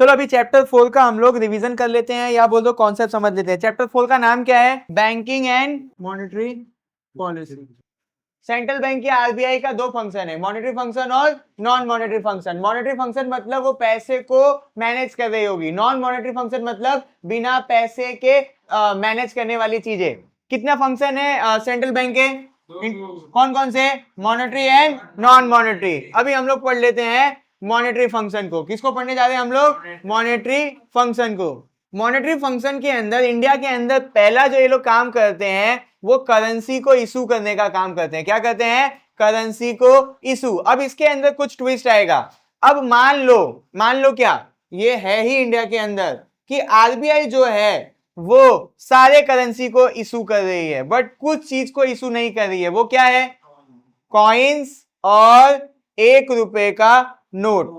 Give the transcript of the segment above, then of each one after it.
चलो अभी चैप्टर 4 का हम लोग रिवीजन कर लेते हैं या बोल दो कॉन्सेप्ट समझ लेते हैं। चैप्टर 4 का नाम क्या है? Banking and monetary policy. Central bank या आरबीआई का दो फंक्शन है, मॉनेटरी फंक्शन और non monetary function. Monetary function मतलब वो पैसे को मैनेज कर रही होगी, नॉन मॉनेटरी फंक्शन मतलब बिना पैसे के मैनेज करने वाली चीजें। कितना फंक्शन है सेंट्रल बैंक के? कौन कौन से? Monetary and non monetary. अभी हम लोग पढ़ लेते हैं मॉनेटरी फंक्शन को। किसको पढ़ने जा रहे हैं हम लोग? मॉनेटरी फंक्शन को। मॉनेटरी फंक्शन के अंदर, इंडिया के अंदर पहला जो ये लोग काम करते हैं वो करेंसी को इशू करने का काम करते हैं। क्या करते हैं? करेंसी को इशू। अब इसके अंदर कुछ ट्विस्ट आएगा। अब मान लो क्या, ये है ही इंडिया के अंदर कि आरबीआई जो है वो सारे करेंसी को इशू कर रही है, बट कुछ चीज को इशू नहीं कर रही है। वो क्या है? कॉइन्स और 1 रुपए का नोट।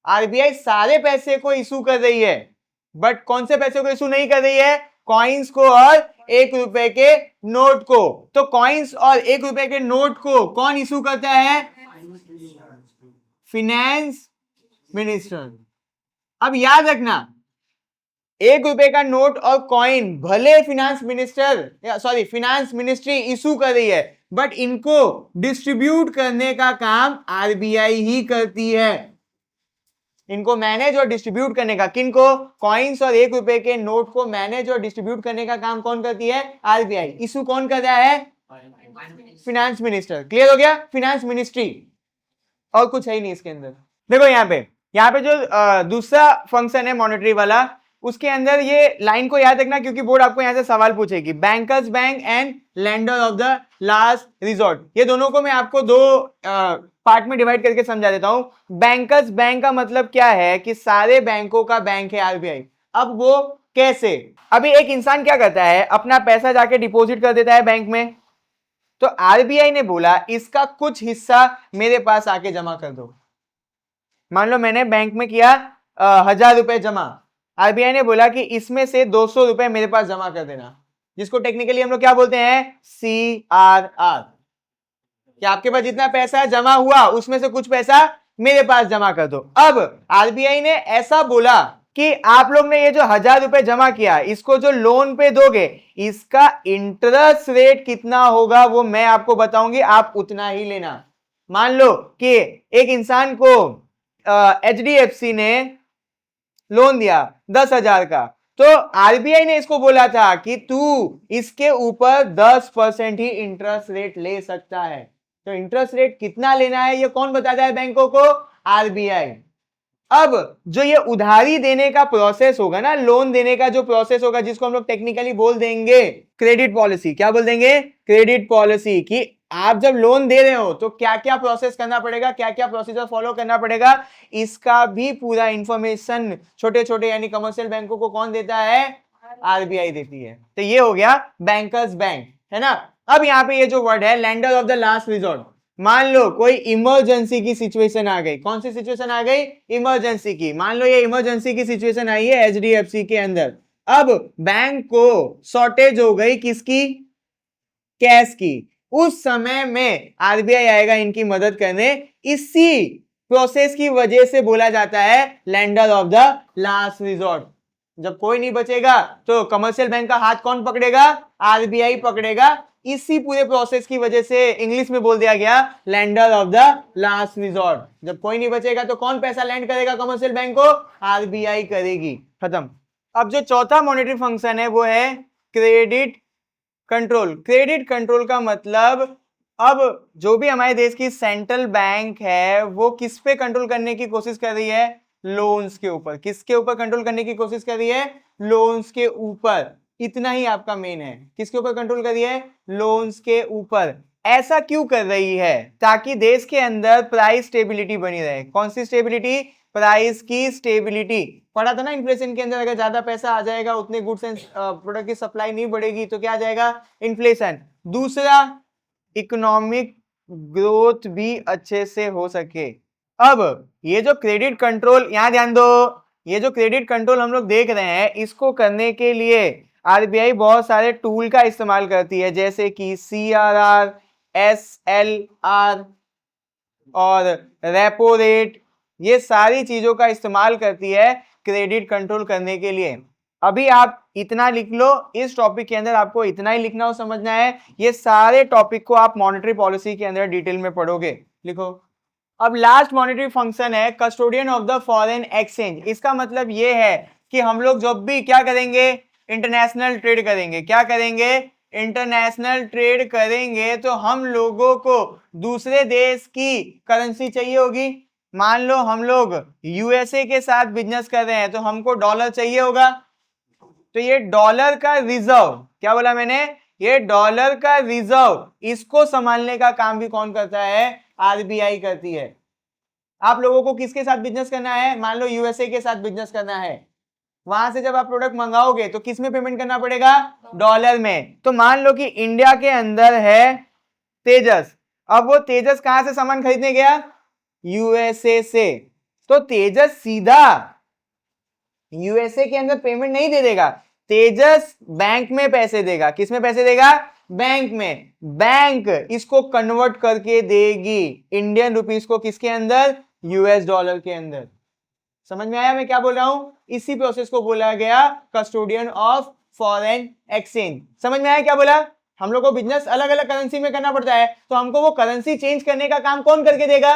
आरबीआई सारे पैसे को इशू कर रही है, बट कौन से पैसे को इशू नहीं कर रही है? कॉइन्स को और 1 रुपए के नोट को। तो कॉइन्स और 1 रुपए के नोट को कौन इशू करता है? Finance minister. अब याद रखना, 1 रुपए का नोट और कॉइन भले फिनेंस मिनिस्ट्री इशू कर रही है, बट इनको डिस्ट्रीब्यूट करने का काम आरबीआई ही करती है। इनको मैनेज और डिस्ट्रीब्यूट करने का, किनको? कॉइन्स और 1 रुपए के नोट को मैनेज और डिस्ट्रीब्यूट करने का काम कौन करती है? आरबीआई। इशू कौन कर रहा है? Finance minister. क्लियर हो गया? फिनेंस मिनिस्ट्री, और कुछ है ही नहीं इसके अंदर। देखो यहाँ पे जो दूसरा फंक्शन है मॉनेटरी वाला, उसके अंदर ये लाइन को याद रखना क्योंकि बोर्ड आपको यहां से सवाल पूछेगी। Bankers bank and lender of the last resort, ये दोनों को मैं आपको दो पार्ट में डिवाइड करके समझा देता हूं। बैंकर्स बैंक का मतलब क्या है कि सारे बैंकों का बैंक है आरबीआई। अब वो कैसे? अभी एक इंसान क्या करता है, अपना पैसा जाके डिपॉजिट कर देता है बैंक में, तो आरबीआई ने बोला इसका कुछ हिस्सा मेरे पास आके जमा कर दो। मान लो मैंने बैंक में किया 1000 रुपए जमा, आरबीआई ने बोला कि इसमें से 200 रुपए मेरे पास जमा कर देना, जिसको टेक्निकली हम लोग क्या बोलते हैं? CRR। कि आपके पास जितना पैसा जमा हुआ उसमें से कुछ पैसा मेरे पास जमा कर दो। अब आरबीआई ने ऐसा बोला कि आप लोग ने ये जो 1000 रुपए जमा किया, इसको जो लोन पे दोगे, इसका इंटरेस्ट रेट कितना होगा वो मैं आपको बताऊंगी, आप उतना ही लेना। मान लो कि एक इंसान को HDFC ने लोन दिया 10,000 का, तो आरबीआई ने इसको बोला था कि तू इसके ऊपर 10% ही इंटरेस्ट रेट ले सकता है। तो इंटरेस्ट रेट कितना लेना है ये कौन बताता है बैंकों को? आरबीआई। अब जो ये उधारी देने का प्रोसेस होगा ना, लोन देने का जो प्रोसेस होगा, जिसको हम लोग टेक्निकली बोल देंगे क्रेडिट पॉलिसी। क्या बोल देंगे? Credit policy. कि आप जब लोन दे रहे हो तो क्या क्या प्रोसेस करना पड़ेगा, क्या क्या प्रोसीजर फॉलो करना पड़ेगा, इसका भी पूरा इंफॉर्मेशन छोटे छोटे यानी कमर्शियल बैंकों को कौन देता है? आरबीआई देती है। तो ये हो गया बैंकर्स बैंक, है ना। अब यहाँ पे ये जो वर्ड है lender of the last resort, मान लो कोई इमरजेंसी की सिचुएशन आ गई। कौन सी सिचुएशन आ गई? इमरजेंसी की। मान लो ये इमरजेंसी की सिचुएशन आई है एचडीएफसी के अंदर। अब बैंक को शॉर्टेज हो गई किसकी? कैश की। उस समय में आरबीआई आएगा इनकी मदद करने। इसी प्रोसेस की वजह से बोला जाता है lender of the last resort. जब कोई नहीं बचेगा तो कमर्शियल बैंक का हाथ कौन पकड़ेगा? आरबीआई पकड़ेगा। इसी पूरे प्रोसेस की वजह से इंग्लिश में बोल दिया गया lender of the last resort. जब कोई नहीं बचेगा तो कौन पैसा लैंड करेगा कमर्शियल बैंक को? आरबीआई करेगी। खत्म। अब जो चौथा मॉनेटरी फंक्शन है वो है क्रेडिट कंट्रोल। क्रेडिट कंट्रोल का मतलब, अब जो भी हमारे देश की सेंट्रल बैंक है वो किस पे कंट्रोल करने की कोशिश कर रही है? लोन्स के ऊपर। किसके ऊपर कंट्रोल करने की कोशिश कर रही है? लोन्स के ऊपर। इतना ही आपका मेन है। किसके ऊपर कंट्रोल कर रही है? लोन्स के ऊपर। ऐसा क्यों कर रही है? ताकि देश के अंदर प्राइस स्टेबिलिटी बनी रहे। कौन सी स्टेबिलिटी? प्राइस की स्टेबिलिटी। पढ़ा था ना इन्फ्लेशन के अंदर, अगर ज्यादा पैसा आ जाएगा उतने गुड्स एंड प्रोडक्ट की सप्लाई नहीं बढ़ेगी तो क्या आ जाएगा? इन्फ्लेशन। दूसरा, इकोनॉमिक ग्रोथ भी अच्छे से हो सके। अब ये जो क्रेडिट कंट्रोल, यहां ध्यान दो, ये जो क्रेडिट कंट्रोल हम लोग देख रहे हैं, इसको करने के लिए आरबीआई बहुत सारे टूल का इस्तेमाल करती है, जैसे कि CRR, SLR और रेपो रेट। ये सारी चीजों का इस्तेमाल करती है क्रेडिट कंट्रोल करने के लिए। अभी आप इतना लिख लो, इस टॉपिक के अंदर आपको इतना ही लिखना हो, समझना है। ये सारे टॉपिक को आप मॉनेटरी पॉलिसी के अंदर डिटेल में पढ़ोगे। लिखो। अब लास्ट मॉनेटरी फंक्शन है custodian of the foreign exchange. इसका मतलब ये है कि हम लोग जब भी क्या करेंगे, इंटरनेशनल ट्रेड करेंगे। क्या करेंगे? इंटरनेशनल ट्रेड करेंगे तो हम लोगों को दूसरे देश की करेंसी चाहिए होगी। मान लो हम लोग यूएसए के साथ बिजनेस कर रहे हैं तो हमको डॉलर चाहिए होगा। तो ये डॉलर का रिजर्व, क्या बोला मैंने? ये डॉलर का रिजर्व, इसको संभालने का काम भी कौन करता है? आरबीआई करती है। आप लोगों को किसके साथ बिजनेस करना है? मान लो यूएसए के साथ बिजनेस करना है। वहां से जब आप प्रोडक्ट मंगाओगे तो किस में पेमेंट करना पड़ेगा? डॉलर में। तो मान लो कि इंडिया के अंदर है तेजस। अब वो तेजस कहां से सामान खरीदने गया? यूएसए से। तो तेजस सीधा यूएसए के अंदर पेमेंट नहीं दे देगा, तेजस बैंक में पैसे देगा। किस में पैसे देगा? बैंक में। बैंक इसको कन्वर्ट करके देगी इंडियन रुपीस को, किसके अंदर? यूएस डॉलर के अंदर। समझ में आया मैं क्या बोल रहा हूं? इसी प्रोसेस को बोला गया कस्टोडियन ऑफ फॉरेन एक्सचेंज। समझ में आया क्या बोला? हम लोग को बिजनेस अलग अलग करेंसी में करना पड़ता है, तो हमको वो करेंसी चेंज करने का काम कौन करके देगा?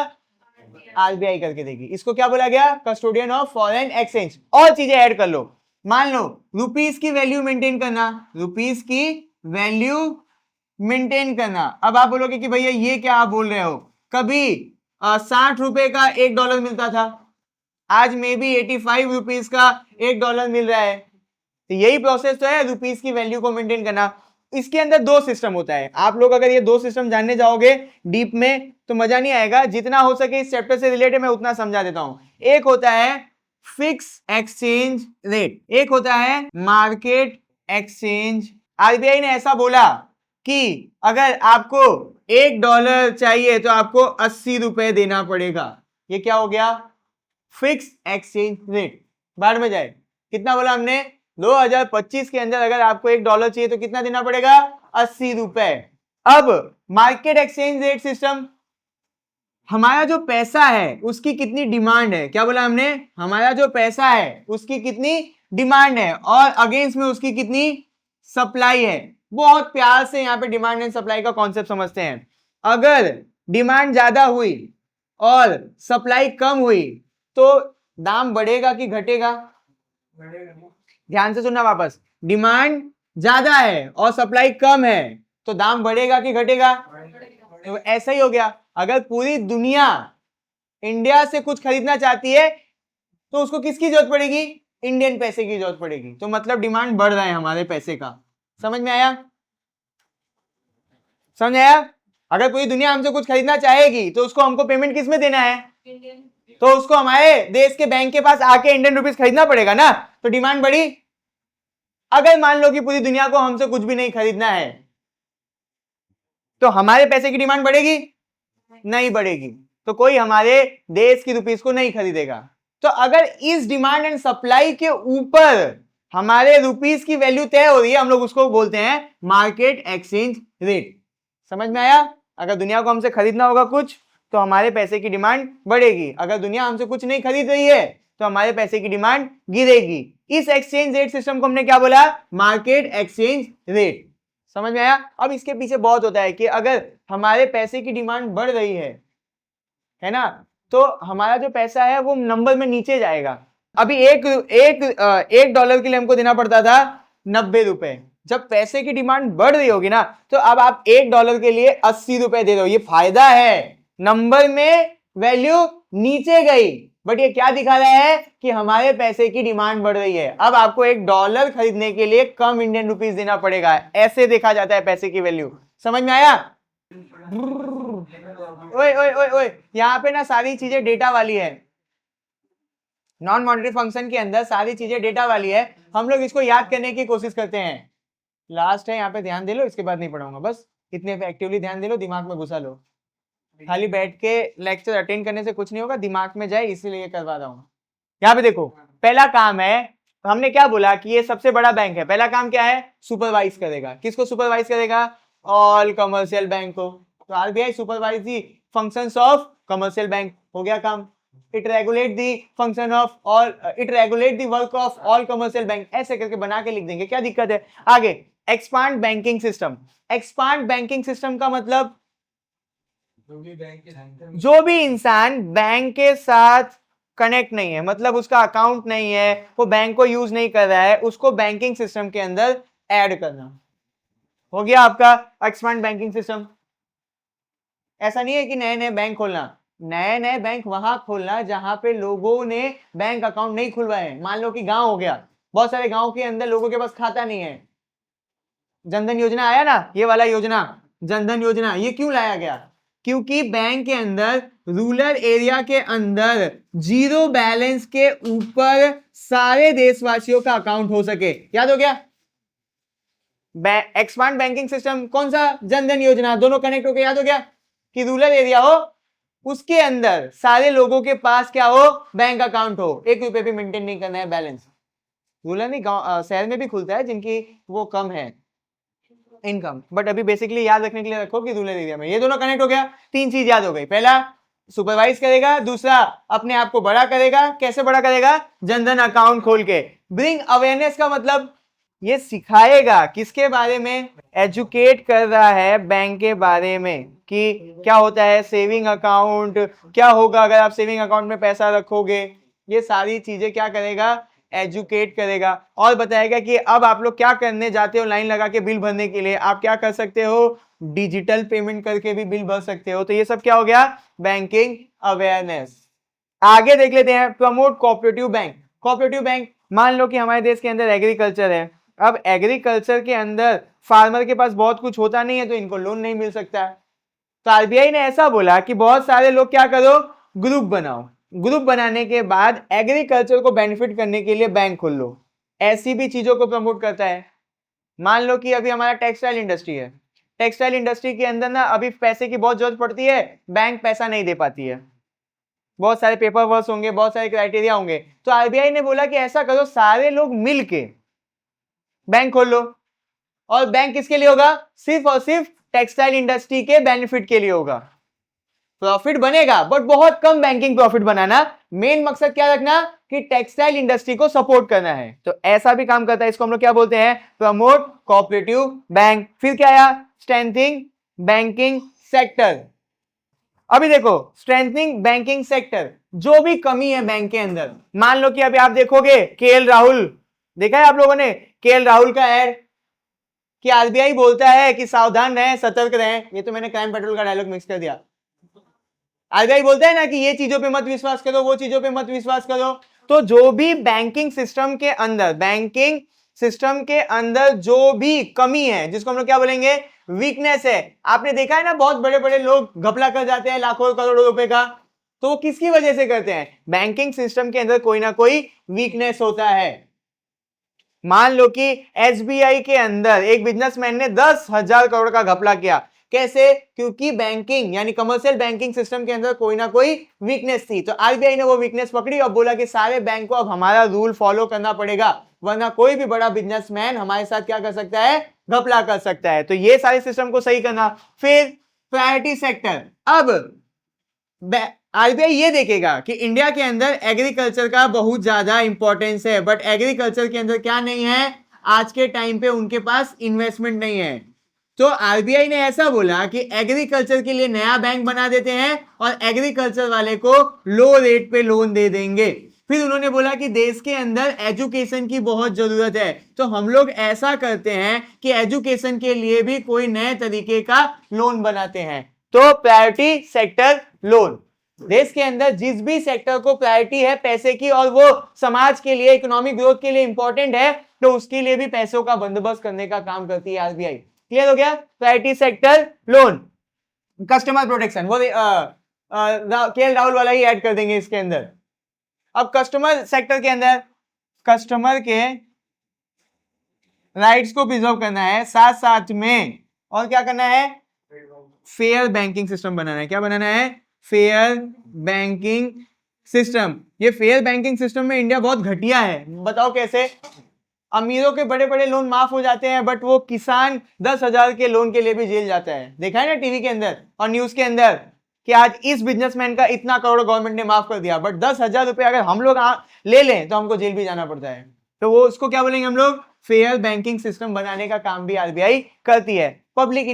आरबीआई करके देगी। इसको क्या बोला गया? Custodian of foreign exchange. और चीजें ऐड कर लो। मान लो रुपीस की वैल्यू मेंटेन करना, रुपीस की वैल्यू मेंटेन करना। अब आप बोलोगे कि भैया ये क्या आप बोल रहे हो? कभी 60 रुपए का $1 मिलता था, आज मे बी 85 रुपीस का $1 मिल रहा है। तो यही प्रोसेस तो है रुपीस की वैल्यू को मेंटेन करना। इसके अंदर दो सिस्टम होता है। आप लोग अगर ये दो सिस्टम जानने जाओगे डीप में तो मजा नहीं आएगा। जितना हो सके इस चैप्टर से रिलेटेड मैं उतना समझा देता हूं। एक होता है फिक्स एक्सचेंज रेट, एक होता है मार्केट एक्सचेंज। आरबीआई ने ऐसा बोला कि अगर आपको $1 चाहिए तो आपको 80 रुपए देना पड़ेगा। ये क्या हो गया? Fix exchange rate. बाहर में जाए, कितना बोला हमने? 2025 के अंदर अगर आपको $1 चाहिए तो कितना देना पड़ेगा? 80 रुपए। अब मार्केट एक्सचेंज रेट सिस्टम, हमारा जो पैसा है उसकी कितनी डिमांड है। क्या बोला हमने? हमारा जो पैसा है उसकी कितनी डिमांड है और अगेंस्ट में उसकी कितनी सप्लाई है। बहुत प्यार से यहाँ पे डिमांड एंड सप्लाई का कॉन्सेप्ट समझते हैं। अगर डिमांड ज्यादा हुई और सप्लाई कम हुई तो दाम बढ़ेगा कि घटेगा? ध्यान से सुनना वापस। डिमांड ज्यादा है और सप्लाई कम है तो दाम बढ़ेगा कि घटेगा? तो ऐसा ही हो गया। अगर पूरी दुनिया इंडिया से कुछ खरीदना चाहती है तो उसको किसकी जरूरत पड़ेगी? इंडियन पैसे की जरूरत पड़ेगी। तो मतलब डिमांड बढ़ रहा है हमारे पैसे का। समझ में आया? समझ आया? अगर पूरी दुनिया हमसे कुछ खरीदना चाहेगी तो उसको हमको पेमेंट किस में देना है? इंडियन। तो उसको हमारे देश के बैंक के पास आके इंडियन रुपीस खरीदना पड़ेगा ना। तो डिमांड बढ़ी। अगर मान लो कि पूरी दुनिया को हमसे कुछ भी नहीं खरीदना है तो हमारे पैसे की डिमांड बढ़ेगी? नहीं बढ़ेगी। तो कोई हमारे देश की रुपीस को नहीं खरीदेगा। तो अगर इस डिमांड एंड सप्लाई के ऊपर हमारे रुपीस की वैल्यू तय हो रही है, हम लोग उसको बोलते हैं मार्केट एक्सचेंज रेट। समझ में आया? अगर दुनिया को हमसे खरीदना होगा कुछ तो हमारे पैसे की डिमांड बढ़ेगी। अगर दुनिया हमसे कुछ नहीं खरीद रही है तो हमारे पैसे की डिमांड गिरेगी। इस एक्सचेंज रेट सिस्टम को हमने क्या बोला? Market exchange rate. समझ में आया? अब इसके पीछे बहुत होता है कि अगर हमारे पैसे की डिमांड बढ़ रही है ना, तो हमारा जो पैसा है वो नंबर में नीचे जाएगा। अभी एक $1 के लिए हमको देना पड़ता था 90 रुपए। जब पैसे की डिमांड बढ़ रही होगी ना तो अब आप $1 के लिए 80 रुपए दे रहे हो। ये फायदा है, नंबर में वैल्यू नीचे गई, बट ये क्या दिखा रहा है कि हमारे पैसे की डिमांड बढ़ रही है। अब आपको $1 खरीदने के लिए कम इंडियन रुपीस देना पड़ेगा। ऐसे देखा जाता है पैसे की वैल्यू। समझ में आया? ओए ओए ओए ओए, यहाँ पे ना सारी चीजें डेटा वाली है। नॉन मॉनेटरी फंक्शन के अंदर सारी चीजें डेटा वाली है। हम लोग इसको याद करने की कोशिश करते हैं। लास्ट है, यहाँ पे ध्यान दे लो, इसके बाद नहीं पढ़ाऊंगा। बस इतने पे एक्टिवली ध्यान दे लो, दिमाग में घुसा लो। खाली बैठ के लेक्चर अटेंड करने से कुछ नहीं होगा, दिमाग में जाए इसीलिए करवा रहा हूँ। यहाँ पे देखो, पहला काम है, हमने क्या बोला कि ये सबसे बड़ा बैंक है। पहला काम क्या है? सुपरवाइज करेगा। किसको सुपरवाइज करेगा? ऑल कमर्शियल बैंक को। तो RBI supervise the functions of commercial bank. हो गया काम। It regulate the function of all, it regulate the work of all commercial bank, ऐसे करके बना के लिख देंगे, क्या दिक्कत है। आगे expand banking system. Expand banking system का मतलब जो भी इंसान बैंक के साथ कनेक्ट नहीं है, मतलब उसका अकाउंट नहीं है, वो बैंक को यूज नहीं कर रहा है, उसको बैंकिंग सिस्टम के अंदर ऐड करना। हो गया आपका एक्सपांड बैंकिंग सिस्टम। ऐसा नहीं है कि नए नए बैंक खोलना, नए नए बैंक वहां खोलना जहां पे लोगों ने बैंक अकाउंट नहीं खुलवाए। मान लो कि गांव हो गया, बहुत सारे गांव के अंदर लोगों के पास खाता नहीं है। जनधन योजना आया ना, ये वाला योजना, जनधन योजना, ये क्यों लाया गया? क्योंकि बैंक के अंदर रूरल एरिया के अंदर जीरो बैलेंस के ऊपर सारे देशवासियों का अकाउंट हो सके। याद हो गया? एक्सपांड बैंकिंग सिस्टम कौन सा? जनधन योजना, दोनों कनेक्ट होके याद हो गया कि रूरल एरिया हो, उसके अंदर सारे लोगों के पास क्या हो? बैंक अकाउंट हो, 1 रुपए भी मेंटेन नहीं करना है बैलेंस। रूरल नहीं, गांव शहर में भी खुलता है जिनकी वो कम है इनकम, बट अभी बेसिकली याद रखने के लिए रखो कि रूरल एरिया में। ये दोनों कनेक्ट हो गया, 3 चीज याद हो गई। पहला सुपरवाइज करेगा, दूसरा अपने आप को बड़ा करेगा। कैसे बड़ा करेगा? जनधन अकाउंट खोल के। ब्रिंग अवेयरनेस का मतलब ये सिखाएगा किसके बारे में? एजुकेट कर रहा है बैंक के बारे में कि क्या होता है सेविंग अकाउंट, क्या होगा अगर आप सेविंग अकाउंट में पैसा रखोगे। ये सारी चीजें क्या करेगा? एजुकेट करेगा और बताएगा कि अब आप लोग क्या करने जाते हो लाइन लगा के बिल भरने के लिए, आप क्या कर सकते हो? डिजिटल पेमेंट करके भी बिल भर सकते हो। तो ये सब क्या हो गया? Banking awareness. आगे देख लेते हैं, promote cooperative bank. Cooperative bank, मान लो कि हमारे देश के अंदर एग्रीकल्चर है, अब एग्रीकल्चर के अंदर फार्मर के पास बहुत कुछ होता नहीं है तो इनको लोन नहीं मिल सकता है। तो आरबीआई ने ऐसा बोला कि बहुत सारे लोग क्या करो? ग्रुप बनाओ। ग्रुप बनाने के बाद एग्रीकल्चर को बेनिफिट करने के लिए बैंक खोल लो। ऐसी भी चीजों को प्रमोट करता है। मान लो कि अभी हमारा टेक्सटाइल इंडस्ट्री है, टेक्सटाइल इंडस्ट्री के अंदर ना अभी पैसे की बहुत जरूरत पड़ती है, बैंक पैसा नहीं दे पाती है, बहुत सारे पेपर वर्क होंगे, बहुत सारे क्राइटेरिया होंगे। तो आरबीआई ने बोला कि ऐसा करो, सारे लोग मिलके बैंक खोल लो। और बैंक किसके लिए होगा? सिर्फ और सिर्फ टेक्सटाइल इंडस्ट्री के बेनिफिट के लिए होगा। प्रॉफिट बनेगा बट बहुत कम बैंकिंग प्रॉफिट बनाना, मेन मकसद क्या रखना कि टेक्सटाइल इंडस्ट्री को सपोर्ट करना है। तो ऐसा भी काम करता है, इसको हम लोग क्या बोलते हैं? Promote cooperative bank. फिर क्या आया? Strengthening banking sector. अभी देखो स्ट्रेंथनिंग बैंकिंग सेक्टर, जो भी कमी है बैंक के अंदर, मान लो कि अभी आप देखोगे केएल राहुल, देखा है आप लोगों ने केएल राहुल का एड कि आरबीआई बोलता है कि सावधान रहें, सतर्क रहें। ये तो मैंने क्राइम पेट्रोल का डायलॉग मिक्स कर दिया। आरबीआई बोलता है ना कि ये चीजों पे मत विश्वास करो, वो चीजों पे मत विश्वास करो। तो जो भी बैंकिंग सिस्टम के अंदर, बैंकिंग सिस्टम के अंदर जो भी कमी है, जिसको हम लोग क्या बोलेंगे? वीकनेस है। आपने देखा है ना बहुत बड़े बड़े लोग घपला कर जाते हैं लाखों करोड़ों रुपए का, तो वो किसकी वजह से करते हैं? बैंकिंग सिस्टम के अंदर कोई ना कोई वीकनेस होता है। मान लो कि एसबीआई के अंदर एक बिजनेसमैन ने 10,000 करोड़ का घपला किया। कैसे? क्योंकि बैंकिंग यानी कमर्शियल बैंकिंग सिस्टम के अंदर कोई ना कोई वीकनेस थी। तो आरबीआई ने वो वीकनेस पकड़ी और बोला कि सारे बैंक को अब हमारा रूल फॉलो करना पड़ेगा, वरना कोई भी बड़ा बिजनेसमैन हमारे साथ क्या कर सकता है? घपला कर सकता है। तो ये सारे सिस्टम को सही करना। फिर प्रायोरिटी सेक्टर, अब आरबीआई ये देखेगा कि इंडिया के अंदर एग्रीकल्चर का बहुत ज्यादा इंपॉर्टेंस है, बट एग्रीकल्चर के अंदर क्या नहीं है? आज के टाइम पे उनके पास इन्वेस्टमेंट नहीं है। तो आरबीआई ने ऐसा बोला कि एग्रीकल्चर के लिए नया बैंक बना देते हैं और एग्रीकल्चर वाले को लो रेट पे लोन दे देंगे। फिर उन्होंने बोला कि देश के अंदर एजुकेशन की बहुत जरूरत है, तो हम लोग ऐसा करते हैं कि एजुकेशन के लिए भी कोई नए तरीके का लोन बनाते हैं। तो प्रायोरिटी सेक्टर लोन, देश के अंदर जिस भी सेक्टर को प्रायोरिटी है पैसे की और वो समाज के लिए, इकोनॉमिक ग्रोथ के लिए इंपॉर्टेंट है, तो उसके लिए भी पैसों का बंदोबस्त करने का काम करती है आरबीआई। क्लियर हो गया? Priority sector loan. Customer protection, वो केएल राहुल वाला ही ऐड कर देंगे इसके अंदर। अब कस्टमर सेक्टर के अंदर कस्टमर के राइट्स को प्रिजर्व करना है, साथ साथ में और क्या करना है? फेयर बैंकिंग सिस्टम बनाना है। क्या बनाना है? Fair banking system. ये फेयर बैंकिंग सिस्टम में इंडिया बहुत घटिया है। बताओ कैसे? अमीरों के बड़े बड़े लोन माफ हो जाते हैं, बट वो किसान 10,000 के लोन के लिए भी जेल जाता है। देखा है ना टीवी के अंदर और न्यूज के अंदर कि आज इस बिजनेसमैन का इतना करोड़ गवर्नमेंट ने माफ कर दिया, बट 10,000 रुपए अगर हम लोग ले लें तो हमको जेल भी जाना पड़ता है। तो वो उसको क्या बोलेंगे हम लोग, फेयर बैंकिंग सिस्टम बनाने का काम भी आरबीआई करती है। पब्लिक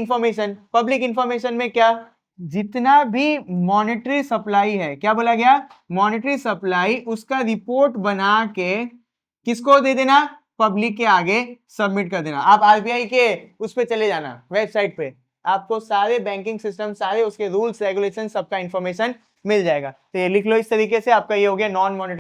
इंफॉर्मेशन में क्या, जितना भी मॉनेटरी सप्लाई है, क्या बोला गया, मॉनेटरी सप्लाई, उसका रिपोर्ट बना के किसको दे देना, पब्लिक के आगे सबमिट कर देना। आप आरबीआई के उस पे चले जाना, वेबसाइट पे, आपको सारे बैंकिंग सिस्टम, सारे उसके रूल्स रेगुलेशन, सबका इंफॉर्मेशन मिल जाएगा। तो ये लिख लो इस तरीके से, आपका ये हो गया नॉन मॉनेटरी